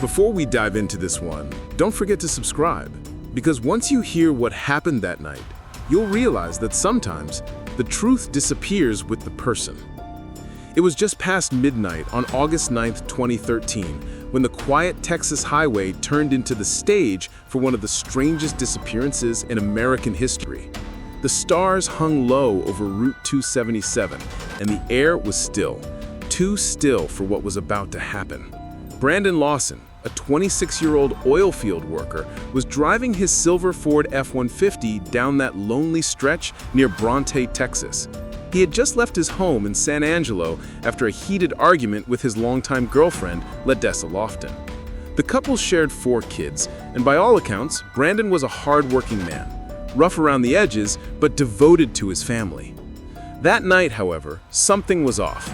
Before we dive into this one, don't forget to subscribe, because once you hear what happened that night, you'll realize that sometimes the truth disappears with the person. It was just past midnight on August 9th, 2013, when the quiet Texas highway turned into the stage for one of the strangest disappearances in American history. The stars hung low over Route 277, and the air was still, too still for what was about to happen. Brandon Lawson, a 26-year-old oil field worker, was driving his silver Ford F-150 down that lonely stretch near Bronte, Texas. He had just left his home in San Angelo after a heated argument with his longtime girlfriend, Lawson. The couple shared 4 kids, and by all accounts, Brandon was a hard-working man, rough around the edges, but devoted to his family. That night, however, something was off.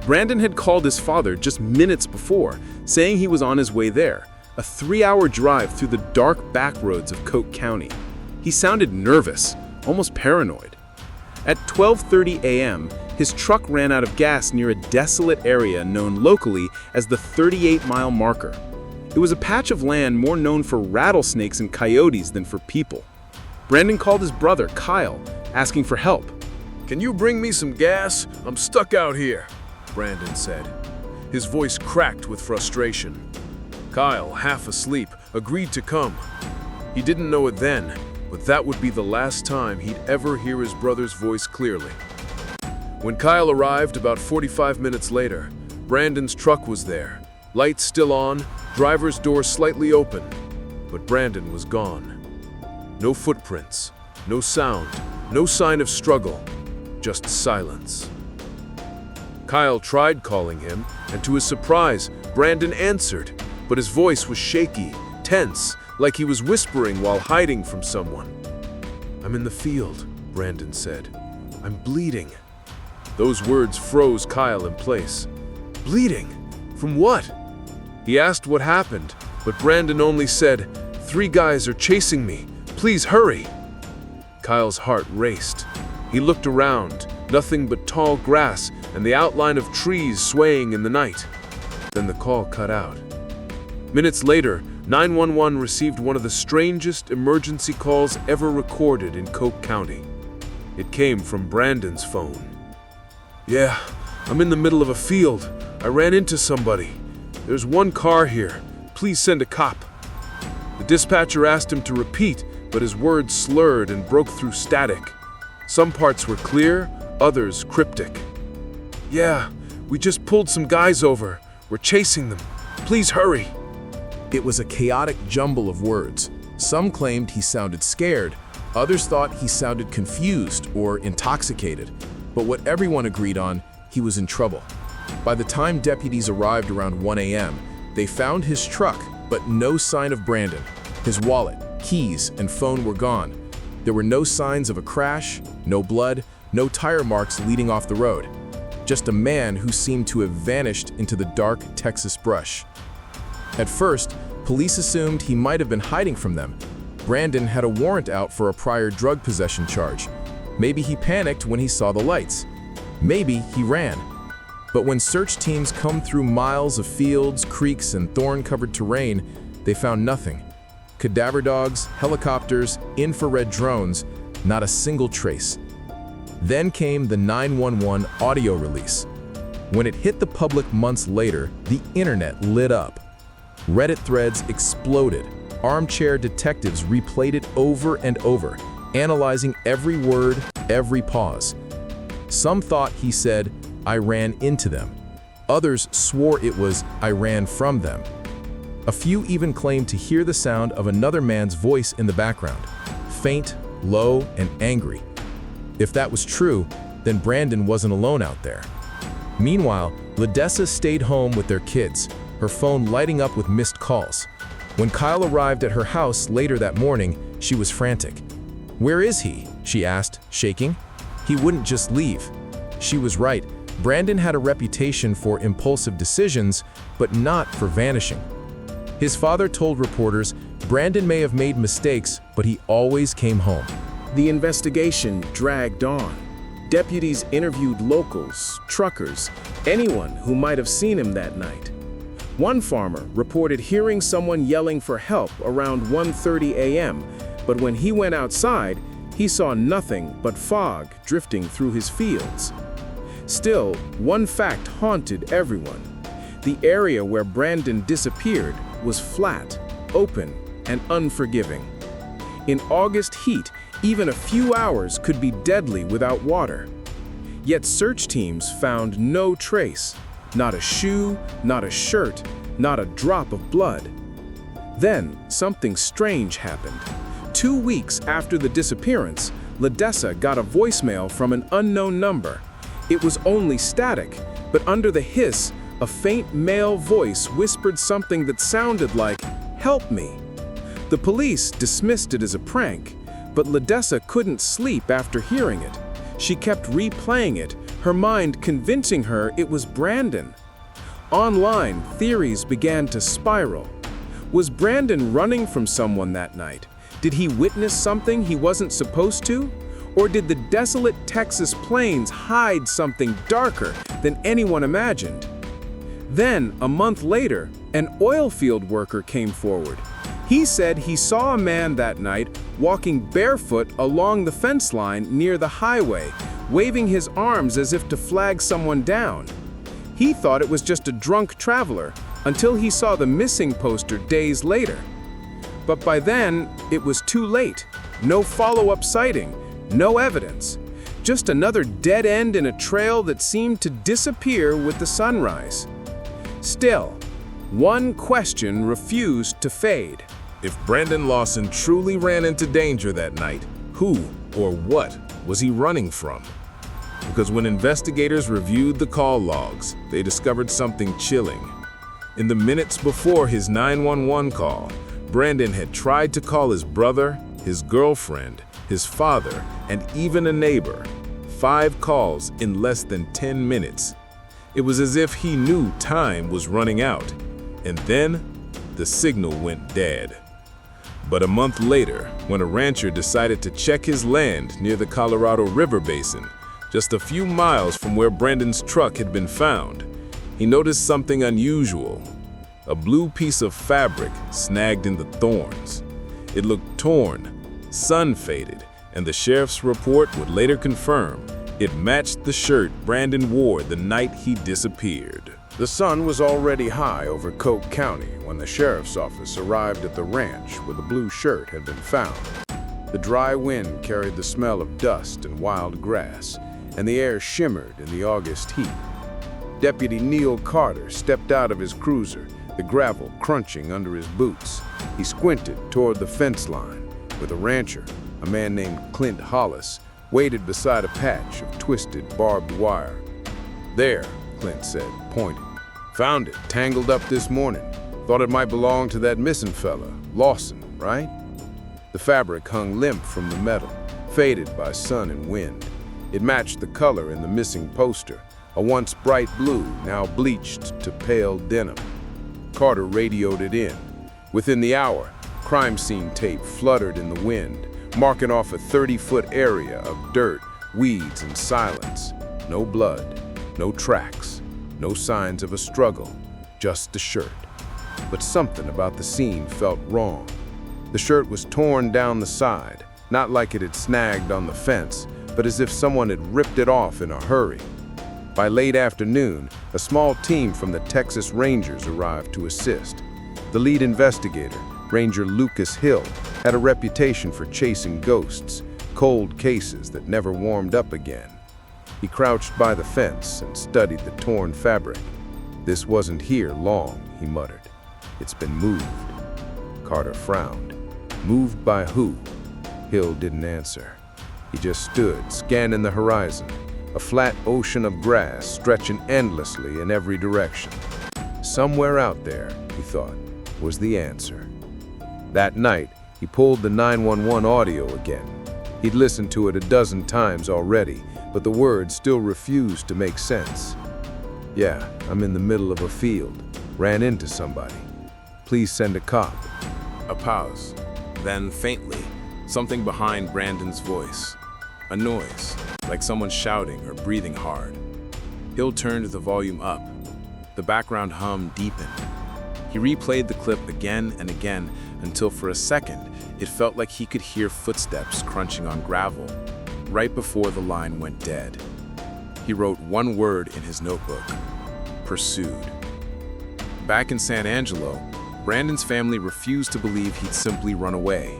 Brandon had called his father just minutes before, saying he was on his way there, a 3-hour drive through the dark back roads of Coke County. He sounded nervous, almost paranoid. At 12:30 a.m., his truck ran out of gas near a desolate area known locally as the 38-mile marker. It was a patch of land more known for rattlesnakes and coyotes than for people. Brandon called his brother, Kyle, asking for help. "Can you bring me some gas? I'm stuck out here," Brandon said. His voice cracked with frustration. Kyle, half asleep, agreed to come. He didn't know it then, but that would be the last time he'd ever hear his brother's voice clearly. When Kyle arrived about 45 minutes later, Brandon's truck was there, lights still on, driver's door slightly open, but Brandon was gone. No footprints, no sound, no sign of struggle, just silence. Kyle tried calling him, and to his surprise, Brandon answered, but his voice was shaky, tense, like he was whispering while hiding from someone. "I'm in the field," Brandon said. "I'm bleeding." Those words froze Kyle in place. Bleeding? From what? He asked what happened, but Brandon only said, "3 guys are chasing me. Please hurry." Kyle's heart raced. He looked around, nothing but tall grass and the outline of trees swaying in the night. Then the call cut out. Minutes later, 911 received one of the strangest emergency calls ever recorded in Coke County. It came from Brandon's phone. "Yeah, I'm in the middle of a field. I ran into somebody. There's 1 car here. Please send a cop." The dispatcher asked him to repeat, but his words slurred and broke through static. Some parts were clear, others cryptic. "Yeah, we just pulled some guys over. We're chasing them. Please hurry." It was a chaotic jumble of words. Some claimed he sounded scared, others thought he sounded confused or intoxicated. But what everyone agreed on, he was in trouble. By the time deputies arrived around 1 a.m., they found his truck, but no sign of Brandon. His wallet, keys, and phone were gone. There were no signs of a crash, no blood, no tire marks leading off the road. Just a man who seemed to have vanished into the dark Texas brush. At first, police assumed he might have been hiding from them. Brandon had a warrant out for a prior drug possession charge. Maybe he panicked when he saw the lights. Maybe he ran. But when search teams combed through miles of fields, creeks, and thorn-covered terrain, they found nothing. Cadaver dogs, helicopters, infrared drones, not a single trace. Then came the 911 audio release. When it hit the public months later, the internet lit up. Reddit threads exploded. Armchair detectives replayed it over and over, analyzing every word, every pause. Some thought he said, "I ran into them." Others swore it was, "I ran from them." A few even claimed to hear the sound of another man's voice in the background, faint, low, and angry. If that was true, then Brandon wasn't alone out there. Meanwhile, Ledessa stayed home with their kids, her phone lighting up with missed calls. When Kyle arrived at her house later that morning, she was frantic. "Where is he?" she asked, shaking. He wouldn't just leave. She was right. Brandon had a reputation for impulsive decisions, but not for vanishing. His father told reporters Brandon may have made mistakes, but he always came home. The investigation dragged on. Deputies interviewed locals, truckers, anyone who might have seen him that night. One farmer reported hearing someone yelling for help around 1:30 a.m., but when he went outside, he saw nothing but fog drifting through his fields. Still, one fact haunted everyone. The area where Brandon disappeared was flat, open, and unforgiving. In August heat, even a few hours could be deadly without water. Yet search teams found no trace, not a shoe, not a shirt, not a drop of blood. Then, something strange happened. 2 weeks after the disappearance, Ledessa got a voicemail from an unknown number. It was only static, but under the hiss, a faint male voice whispered something that sounded like, "Help me." The police dismissed it as a prank, but Ledessa couldn't sleep after hearing it. She kept replaying it, her mind convincing her it was Brandon. Online, theories began to spiral. Was Brandon running from someone that night? Did he witness something he wasn't supposed to? Or did the desolate Texas plains hide something darker than anyone imagined? Then, a month later, an oil field worker came forward. He said he saw a man that night walking barefoot along the fence line near the highway, waving his arms as if to flag someone down. He thought it was just a drunk traveler until he saw the missing poster days later. But by then, it was too late. No follow-up sighting, no evidence. Just another dead end in a trail that seemed to disappear with the sunrise. Still, one question refused to fade. If Brandon Lawson truly ran into danger that night, who or what was he running from? Because when investigators reviewed the call logs, they discovered something chilling. In the minutes before his 911 call, Brandon had tried to call his brother, his girlfriend, his father, and even a neighbor. 5 calls in less than 10 minutes. It was as if he knew time was running out. And then, the signal went dead. But a month later, when a rancher decided to check his land near the Colorado River Basin, just a few miles from where Brandon's truck had been found, he noticed something unusual. A blue piece of fabric snagged in the thorns. It looked torn, sun-faded, and the sheriff's report would later confirm it matched the shirt Brandon wore the night he disappeared. The sun was already high over Coke County when the sheriff's office arrived at the ranch where the blue shirt had been found. The dry wind carried the smell of dust and wild grass, and the air shimmered in the August heat. Deputy Neil Carter stepped out of his cruiser, the gravel crunching under his boots. He squinted toward the fence line, where the rancher, a man named Clint Hollis, waited beside a patch of twisted barbed wire. "There," Clint said, pointing. "Found it, tangled up this morning. Thought it might belong to that missing fella, Lawson, right?" The fabric hung limp from the metal, faded by sun and wind. It matched the color in the missing poster, a once bright blue, now bleached to pale denim. Carter radioed it in. Within the hour, crime scene tape fluttered in the wind, marking off a 30-foot area of dirt, weeds, and silence. No blood, no tracks, no signs of a struggle, just a shirt. But something about the scene felt wrong. The shirt was torn down the side, not like it had snagged on the fence, but as if someone had ripped it off in a hurry. By late afternoon, a small team from the Texas Rangers arrived to assist. The lead investigator, Ranger Lucas Hill, had a reputation for chasing ghosts, cold cases that never warmed up again. He crouched by the fence and studied the torn fabric. "This wasn't here long," he muttered. "It's been moved." Carter frowned. Moved by who? Hill didn't answer. He just stood, scanning the horizon, a flat ocean of grass stretching endlessly in every direction. Somewhere out there, he thought, was the answer. That night, he pulled the 911 audio again. He'd listened to it a dozen times already, but the words still refused to make sense. "Yeah, I'm in the middle of a field. Ran into somebody. Please send a cop." A pause. Then, faintly, something behind Brandon's voice. A noise, like someone shouting or breathing hard. Hill turned the volume up. The background hum deepened, He replayed the clip again and again until for a second it felt like he could hear footsteps crunching on gravel, right before the line went dead. He wrote one word in his notebook: pursued. Back in San Angelo, Brandon's family refused to believe he'd simply run away.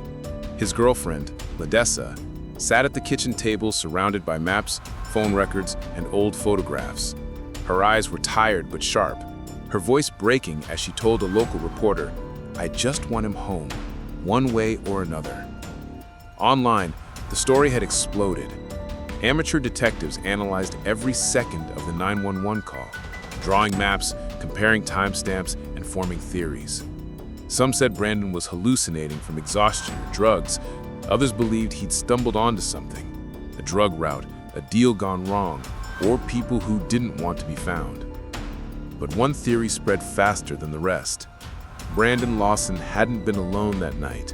His girlfriend, Ledessa, sat at the kitchen table surrounded by maps, phone records, and old photographs. Her eyes were tired but sharp, her voice breaking as she told a local reporter, "I just want him home, one way or another." Online, the story had exploded. Amateur detectives analyzed every second of the 911 call, drawing maps, comparing timestamps, and forming theories. Some said Brandon was hallucinating from exhaustion or drugs. Others believed he'd stumbled onto something: a drug route, a deal gone wrong, or people who didn't want to be found. But one theory spread faster than the rest. Brandon Lawson hadn't been alone that night.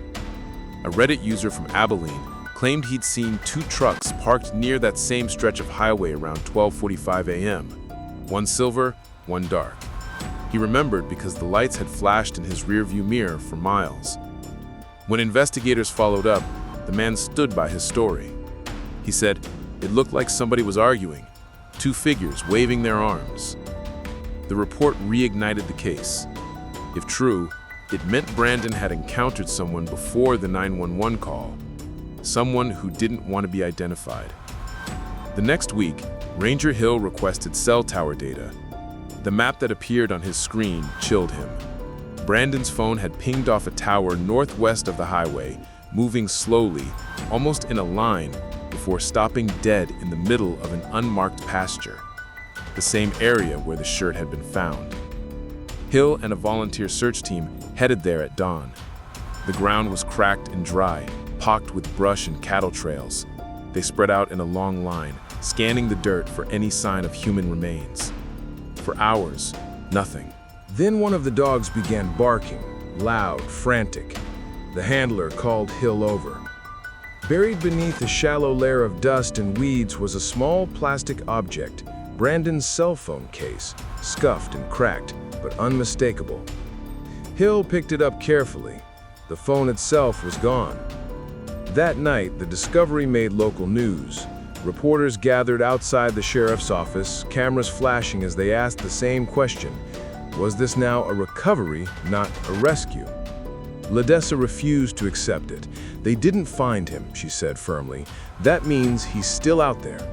A Reddit user from Abilene claimed he'd seen two trucks parked near that same stretch of highway around 12:45 a.m. One silver, one dark. He remembered because the lights had flashed in his rearview mirror for miles. When investigators followed up, the man stood by his story. He said, "It looked like somebody was arguing, two figures waving their arms." The report reignited the case. If true, it meant Brandon had encountered someone before the 911 call, someone who didn't want to be identified. The next week, Ranger Hill requested cell tower data. The map that appeared on his screen chilled him. Brandon's phone had pinged off a tower northwest of the highway, moving slowly, almost in a line, before stopping dead in the middle of an unmarked pasture, the same area where the shirt had been found. Hill and a volunteer search team headed there at dawn. The ground was cracked and dry, pocked with brush and cattle trails. They spread out in a long line, scanning the dirt for any sign of human remains. For hours, nothing. Then one of the dogs began barking, loud, frantic. The handler called Hill over. Buried beneath a shallow layer of dust and weeds was a small plastic object, Brandon's cell phone case, scuffed and cracked, but unmistakable. Hill picked it up carefully. The phone itself was gone. That night, the discovery made local news. Reporters gathered outside the sheriff's office, cameras flashing as they asked the same question: was this now a recovery, not a rescue? Ledessa refused to accept it. "They didn't find him," she said firmly. "That means he's still out there."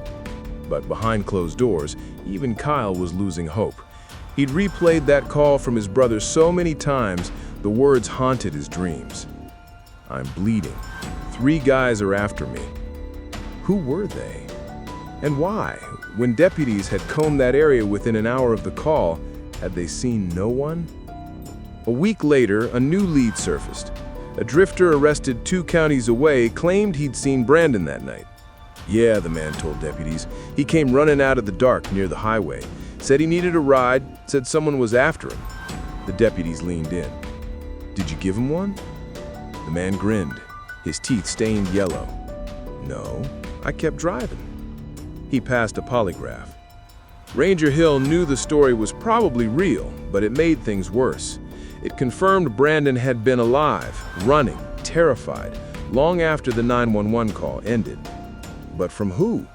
But behind closed doors, even Kyle was losing hope. He'd replayed that call from his brother so many times, the words haunted his dreams. "I'm bleeding. 3 guys are after me." Who were they? And why? When deputies had combed that area within an hour of the call, had they seen no one? A week later, a new lead surfaced. A drifter arrested 2 counties away claimed he'd seen Brandon that night. "Yeah," the man told deputies. "He came running out of the dark near the highway. Said he needed a ride, said someone was after him." The deputies leaned in. "Did you give him one?" The man grinned, his teeth stained yellow. "No, I kept driving." He passed a polygraph. Ranger Hill knew the story was probably real, but it made things worse. It confirmed Brandon had been alive, running, terrified, long after the 911 call ended. But from who?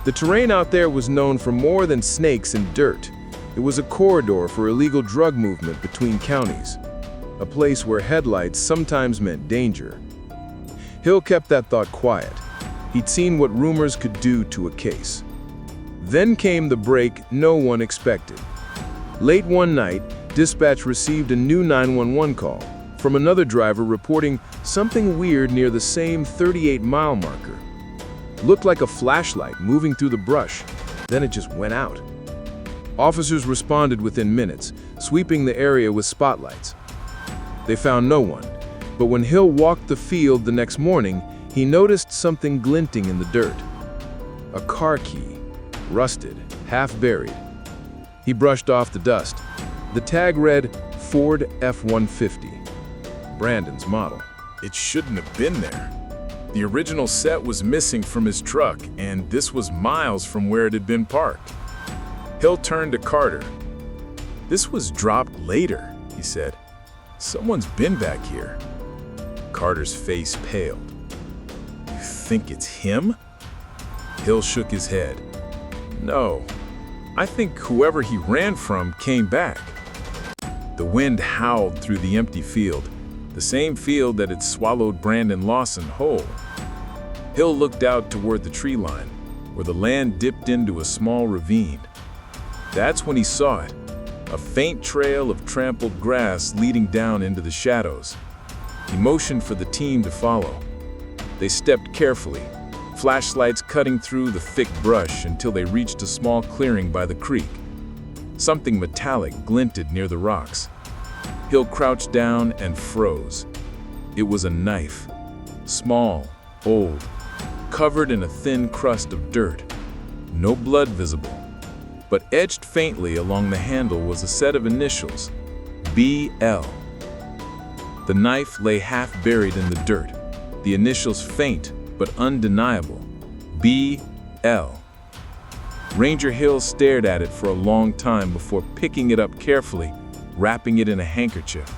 The terrain out there was known for more than snakes and dirt. It was a corridor for illegal drug movement between counties, a place where headlights sometimes meant danger. Hill kept that thought quiet. He'd seen what rumors could do to a case. Then came the break no one expected. Late one night, dispatch received a new 911 call from another driver reporting something weird near the same 38-mile marker. Looked like a flashlight moving through the brush, then it just went out. Officers responded within minutes, sweeping the area with spotlights. They found no one, but when Hill walked the field the next morning, he noticed something glinting in the dirt. A car key, rusted, half buried. He brushed off the dust. The tag read Ford F-150, Brandon's model. It shouldn't have been there. The original set was missing from his truck, and this was miles from where it had been parked. Hill turned to Carter. "This was dropped later," he said. Someone's been back here. Carter's face paled. You think it's him? Hill shook his head. No, I think whoever he ran from came back. The wind howled through the empty field, the same field that had swallowed Brandon Lawson whole. Hill looked out toward the tree line, where the land dipped into a small ravine. That's when he saw it, a faint trail of trampled grass leading down into the shadows. He motioned for the team to follow. They stepped carefully, flashlights cutting through the thick brush until they reached a small clearing by the creek. Something metallic glinted near the rocks. Hill crouched down and froze. It was a knife, small, old, covered in a thin crust of dirt. No blood visible, but etched faintly along the handle was a set of initials, BL. The knife lay half buried in the dirt, the initials faint but undeniable, BL. Ranger Hill stared at it for a long time before picking it up carefully, wrapping it in a handkerchief.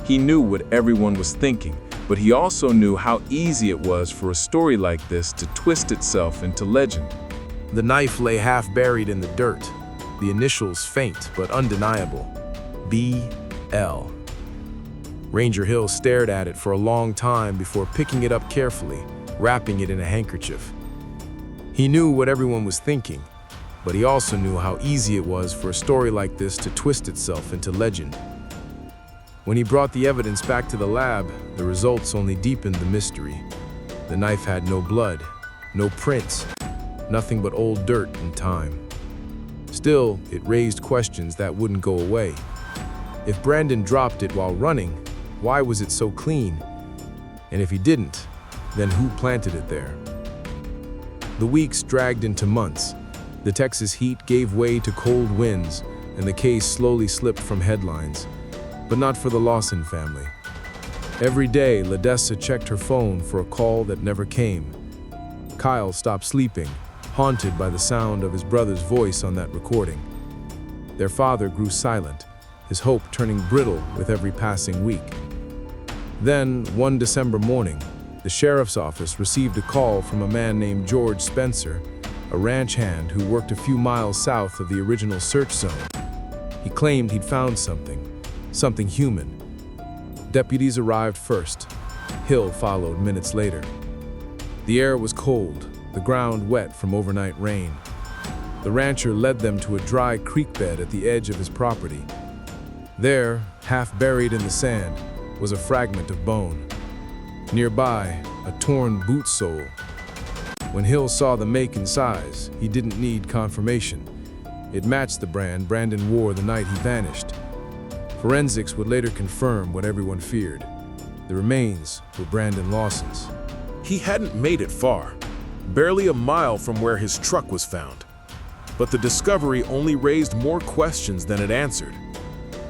He knew what everyone was thinking, but he also knew how easy it was for a story like this to twist itself into legend. The knife lay half buried in the dirt, the initials faint but undeniable, BL. Ranger Hill stared at it for a long time before picking it up carefully, wrapping it in a handkerchief. He knew what everyone was thinking, but he also knew how easy it was for a story like this to twist itself into legend. When he brought the evidence back to the lab, the results only deepened the mystery. The knife had no blood, no prints, nothing but old dirt and time. Still, it raised questions that wouldn't go away. If Brandon dropped it while running, why was it so clean? And if he didn't, then who planted it there? The weeks dragged into months. The Texas heat gave way to cold winds, and the case slowly slipped from headlines. But not for the Lawson family. Every day, LaDessa checked her phone for a call that never came. Kyle stopped sleeping, haunted by the sound of his brother's voice on that recording. Their father grew silent, his hope turning brittle with every passing week. Then, one December morning, the sheriff's office received a call from a man named George Spencer, a ranch hand who worked a few miles south of the original search zone. He claimed he'd found something human. Deputies arrived first. Hill followed minutes later. The air was cold, the ground wet from overnight rain. The rancher led them to a dry creek bed at the edge of his property. There, half buried in the sand, was a fragment of bone. Nearby, a torn boot sole. When Hill saw the make and size, he didn't need confirmation. It matched the brand Brandon wore the night he vanished. Forensics would later confirm what everyone feared. The remains were Brandon Lawson's. He hadn't made it far, barely a mile from where his truck was found. But the discovery only raised more questions than it answered.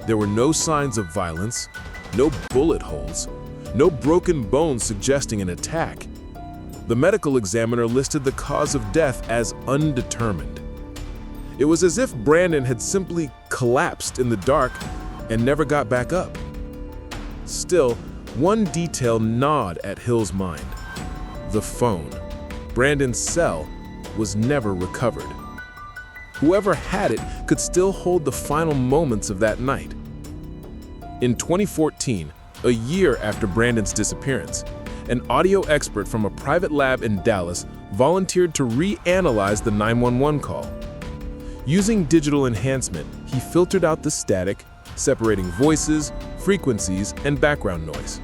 There were no signs of violence, no bullet holes, no broken bones suggesting an attack. The medical examiner listed the cause of death as undetermined. It was as if Brandon had simply collapsed in the dark and never got back up. Still, one detail gnawed at Hill's mind. The phone. Brandon's cell was never recovered. Whoever had it could still hold the final moments of that night. In 2014, a year after Brandon's disappearance, an audio expert from a private lab in Dallas volunteered to reanalyze the 911 call. Using digital enhancement, he filtered out the static, separating voices, frequencies, and background noise.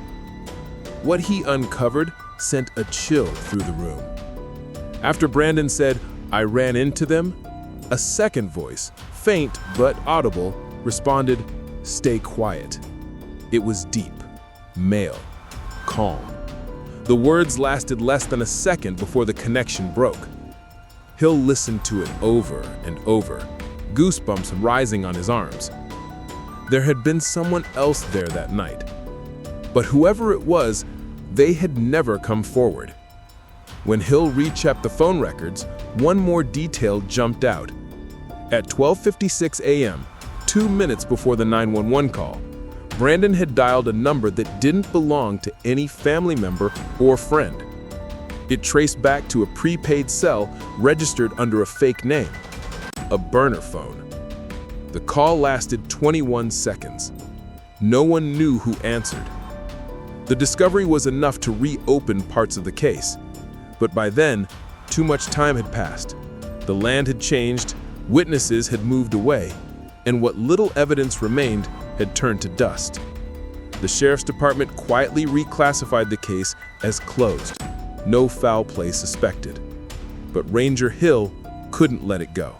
What he uncovered sent a chill through the room. After Brandon said, "I ran into them," a second voice, faint but audible, responded, "Stay quiet." It was deep, male, calm. The words lasted less than a second before the connection broke. Hill listened to it over and over, goosebumps rising on his arms. There had been someone else there that night. But whoever it was, they had never come forward. When Hill rechecked the phone records, one more detail jumped out. At 12:56 a.m., 2 minutes before the 911 call, Brandon had dialed a number that didn't belong to any family member or friend. It traced back to a prepaid cell registered under a fake name, a burner phone. The call lasted 21 seconds. No one knew who answered. The discovery was enough to reopen parts of the case, but by then, too much time had passed. The land had changed, witnesses had moved away, and what little evidence remained had turned to dust. The sheriff's department quietly reclassified the case as closed. No foul play suspected. But Ranger Hill couldn't let it go.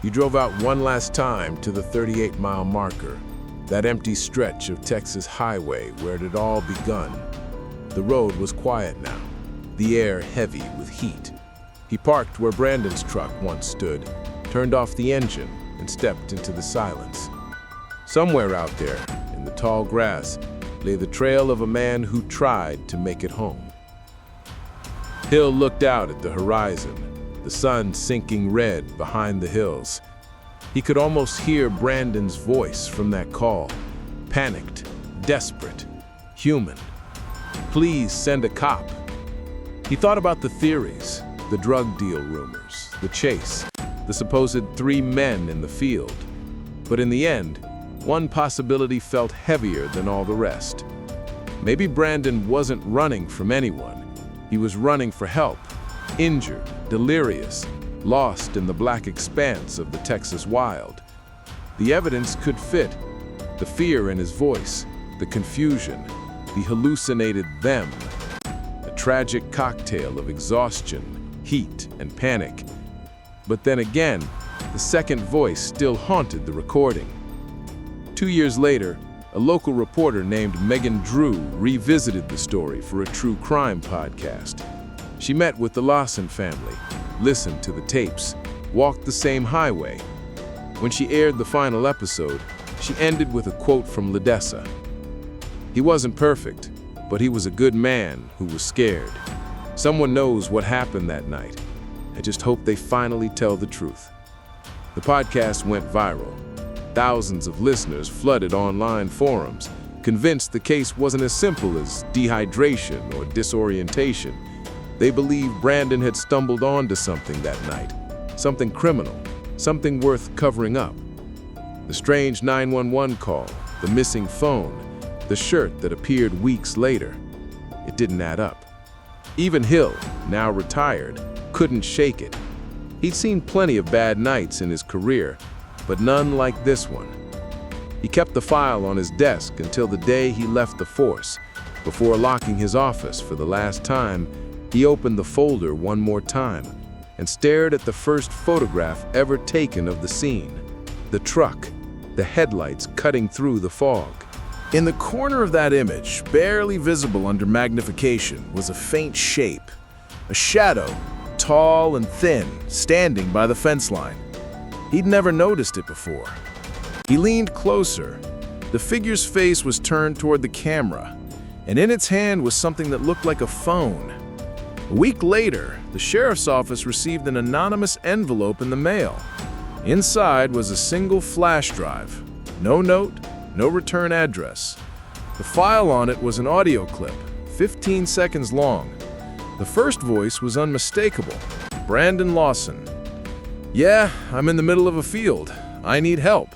He drove out one last time to the 38-mile marker, that empty stretch of Texas highway where it had all begun. The road was quiet now, the air heavy with heat. He parked where Brandon's truck once stood, turned off the engine, and stepped into the silence. Somewhere out there, in the tall grass, lay the trail of a man who tried to make it home. Hill looked out at the horizon, the sun sinking red behind the hills. He could almost hear Brandon's voice from that call, panicked, desperate, human. Please send a cop. He thought about the theories, the drug deal rumors, the chase, the supposed 3 men in the field. But in the end, one possibility felt heavier than all the rest. Maybe Brandon wasn't running from anyone. He was running for help, injured, delirious, lost in the black expanse of the Texas wild. The evidence could fit. The fear in his voice, the confusion, the hallucinated them. A tragic cocktail of exhaustion, heat, and panic. But then again, the second voice still haunted the recording. 2 years later, a local reporter named Megan Drew revisited the story for a true crime podcast. She met with the Lawson family, listened to the tapes, walked the same highway. When she aired the final episode, she ended with a quote from Ledessa. "He wasn't perfect, but he was a good man who was scared. Someone knows what happened that night. I just hope they finally tell the truth." The podcast went viral. Thousands of listeners flooded online forums, convinced the case wasn't as simple as dehydration or disorientation. They believed Brandon had stumbled onto something that night, something criminal, something worth covering up. The strange 911 call, the missing phone, the shirt that appeared weeks later. It didn't add up. Even Hill, now retired, couldn't shake it. He'd seen plenty of bad nights in his career, but none like this one. He kept the file on his desk until the day he left the force. Before locking his office for the last time, he opened the folder one more time and stared at the first photograph ever taken of the scene. The truck, the headlights cutting through the fog. In the corner of that image, barely visible under magnification, was a faint shape, a shadow, tall and thin, standing by the fence line. He'd never noticed it before. He leaned closer. The figure's face was turned toward the camera, and in its hand was something that looked like a phone. A week later, the sheriff's office received an anonymous envelope in the mail. Inside was a single flash drive. No note, no return address. The file on it was an audio clip, 15 seconds long. The first voice was unmistakable. Brandon Lawson. "Yeah, I'm in the middle of a field. I need help."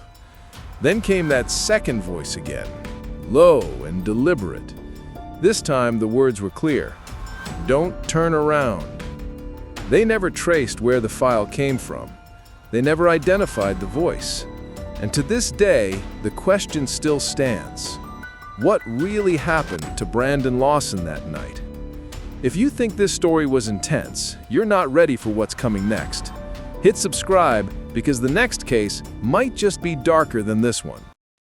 Then came that second voice again, low and deliberate. This time the words were clear. "Don't turn around." They never traced where the file came from. They never identified the voice. And to this day, the question still stands. What really happened to Brandon Lawson that night? If you think this story was intense, you're not ready for what's coming next. Hit subscribe because the next case might just be darker than this one.